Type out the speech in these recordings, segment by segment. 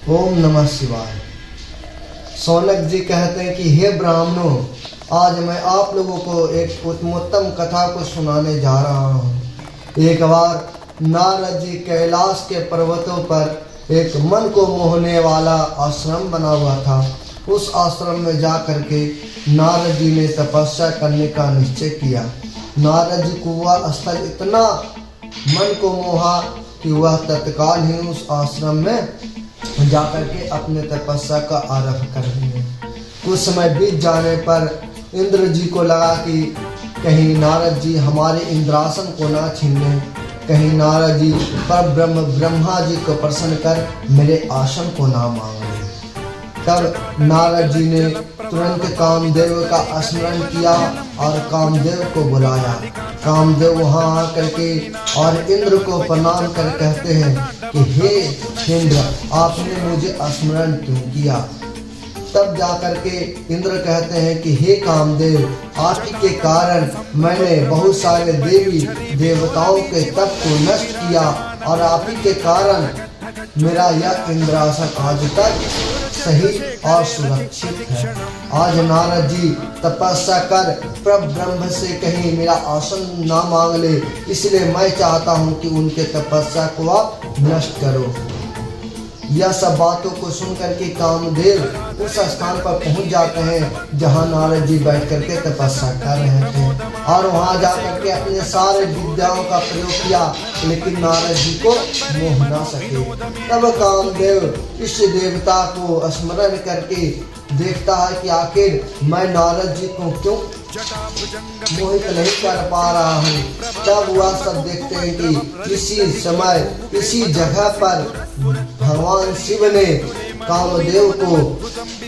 ओम नमः शिवाय। शौनक जी कहते हैं कि हे ब्राह्मणों, आज मैं आप लोगों को एक उत्तमोत्तम कथा को सुनाने जा रहा हूँ। एक बार नारद जी कैलाश के पर्वतों पर एक मन को मोहने वाला आश्रम बना हुआ था। उस आश्रम में जा करके नारद जी ने तपस्या करने का निश्चय किया। नारद जी को वह स्थल इतना मन को मोहा कि वह तत्काल ही उस आश्रम में जाकर के अपने तपस्या का आरंभ कर दिए। कुछ समय बीत जाने पर इंद्र जी को लगा कि कहीं नारद जी हमारे इंद्रासन को ना छीन लें, कहीं नारद जी पर ब्रह्मा जी को प्रसन्न कर मेरे आसन को ना मांग लें। तब नारद जी ने तुरंत कामदेव का स्मरण किया और कामदेव को बुलाया। कामदेव वहाँ आकर के और इंद्र को प्रणाम कर कहते हैं कि हे इंद्र, आपने मुझे स्मरण क्यों किया। तब जाकर के इंद्र कहते हैं कि हे कामदेव, आप ही के कारण मैंने बहुत सारे देवी देवताओं के तप को नष्ट किया और आप ही के कारण मेरा यह इंद्रासन आज तक सही और सुरक्षित है। आज नारद जी तपस्या कर परब्रह्म से कहीं मेरा आसन ना मांग ले, इसलिए मैं चाहता हूँ कि उनके तपस्या को आप नष्ट करो। यह सब बातों को सुन करके कामदेव उस स्थान पर पहुंच जाते हैं जहां नारद जी बैठ करके तपस्या कर रहे थे और वहां जाकर के अपने सारे विद्याओं का प्रयोग किया, लेकिन नारद जी को मोह ना सके। तब कामदेव इस देवता को स्मरण करके देखता है कि आखिर मैं नारद जी को क्यों मोहित नहीं कर पा रहा हूँ। तब वह सब देखते हैं कि इसी समय इसी जगह पर भगवान शिव ने कामदेव को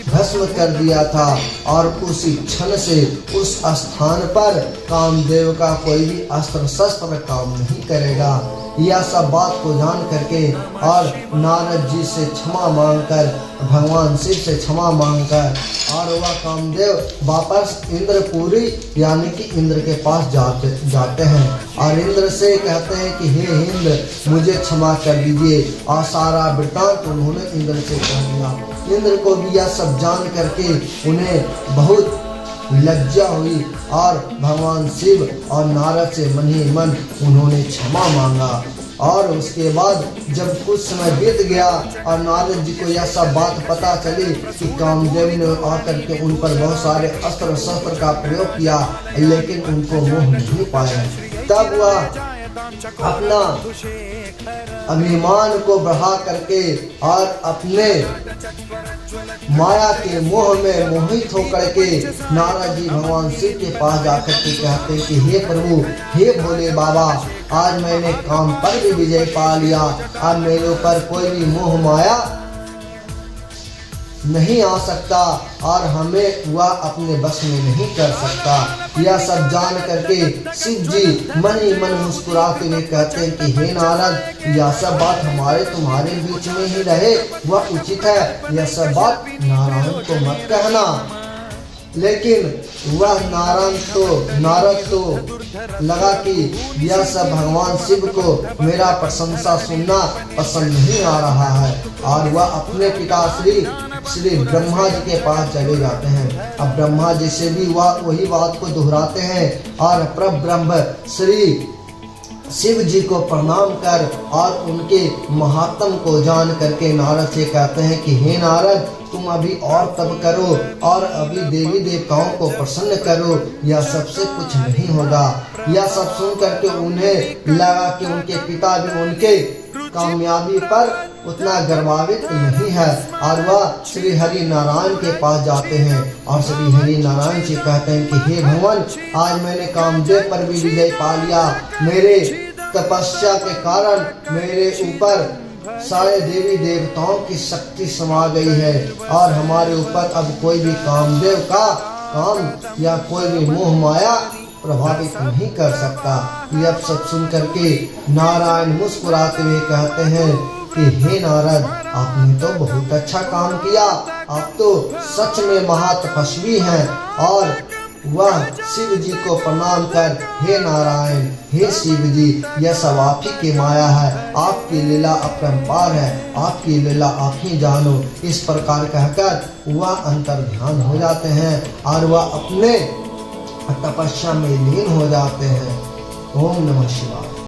भस्म कर दिया था और उसी क्षण से उस स्थान पर कामदेव का कोई भी अस्त्र शस्त्र काम नहीं करेगा। यह सब बात को जान करके और नारद जी से क्षमा मांगकर, भगवान शिव से क्षमा मांगकर और वह कामदेव वापस इंद्रपुरी यानी कि इंद्र के पास जाते हैं और इंद्र से कहते हैं कि हे इंद्र, मुझे क्षमा कर दीजिए। और सारा वृत्तांत उन्होंने इंद्र से कह दिया। इंद्र को भी यह सब जान करके उन्हें बहुत लज्जा हुई और भगवान शिव और नारद से मन ही मन उन्होंने क्षमा मांगा। और उसके बाद जब कुछ समय बीत गया और नारद जी को यह सब बात पता चली कि कामदेव ने आकर के उन पर बहुत सारे अस्त्र शस्त्र का प्रयोग किया, लेकिन उनको मोह नहीं पाया। तब वह अपना अभिमान को बढ़ा करके और अपने माया के मोह में मोहित होकर के नारद जी भगवान शिव के पास जाकर के कहते हैं कि हे प्रभु, हे भोले बाबा, आज मैंने काम पर भी विजय पा लिया। अब मेरे ऊपर कोई भी मोह माया नहीं आ सकता और हमें वह अपने बस में नहीं कर सकता। यह सब जान करके शिव जी मन ही मन मुस्कुराते हुए कहते हैं कि हे नारद, यह सब बात हमारे तुम्हारे बीच में ही रहे, वह उचित है। यह सब बात नारायण को मत कहना। लेकिन वह नारद तो लगा कि यह सब भगवान शिव को मेरा प्रशंसा सुनना पसंद नहीं आ रहा है और वह अपने पिता श्री ब्रह्मा जी के पास चले जाते हैं। अब ब्रह्मा जी से भी वह वही बात को दोहराते हैं और परब्रह्म श्री शिव जी को प्रणाम कर और उनके महात्म को जान करके नारद से कहते हैं कि हे नारद, तुम अभी और तप करो और अभी देवी देवताओं को प्रसन्न करो, यह सबसे कुछ नहीं होगा। यह सब सुन करके उन्हें लगा कि उनके पिता भी उनके कामयाबी पर उतना गर्वान्वित नहीं है और वह श्री हरि नारायण के पास जाते हैं और श्री हरि नारायण से कहते हैं कि हे भगवान, आज मैंने कामदेव पर भी विजय पा लिया। मेरे तपस्या के कारण मेरे ऊपर सारे देवी देवताओं की शक्ति समा गई है और हमारे ऊपर अब कोई भी कामदेव का काम या कोई भी मोह माया प्रभावित नहीं कर सकता। यह सब सुन करके नारायण मुस्कुराते हुए कहते हैं कि हे नारद, आपने तो बहुत अच्छा काम किया, आप तो सच में महातपस्वी हैं और वह शिव जी को प्रणाम कर, हे नारायण, हे शिव जी, यह सब आप ही की माया है, आपकी लीला अपरंपार है, आपकी लीला आप ही जानो। इस प्रकार कहकर वह अंतर ध्यान हो जाते हैं और वह अपने तपस्या में लीन हो जाते हैं। ओम नमः शिवाय।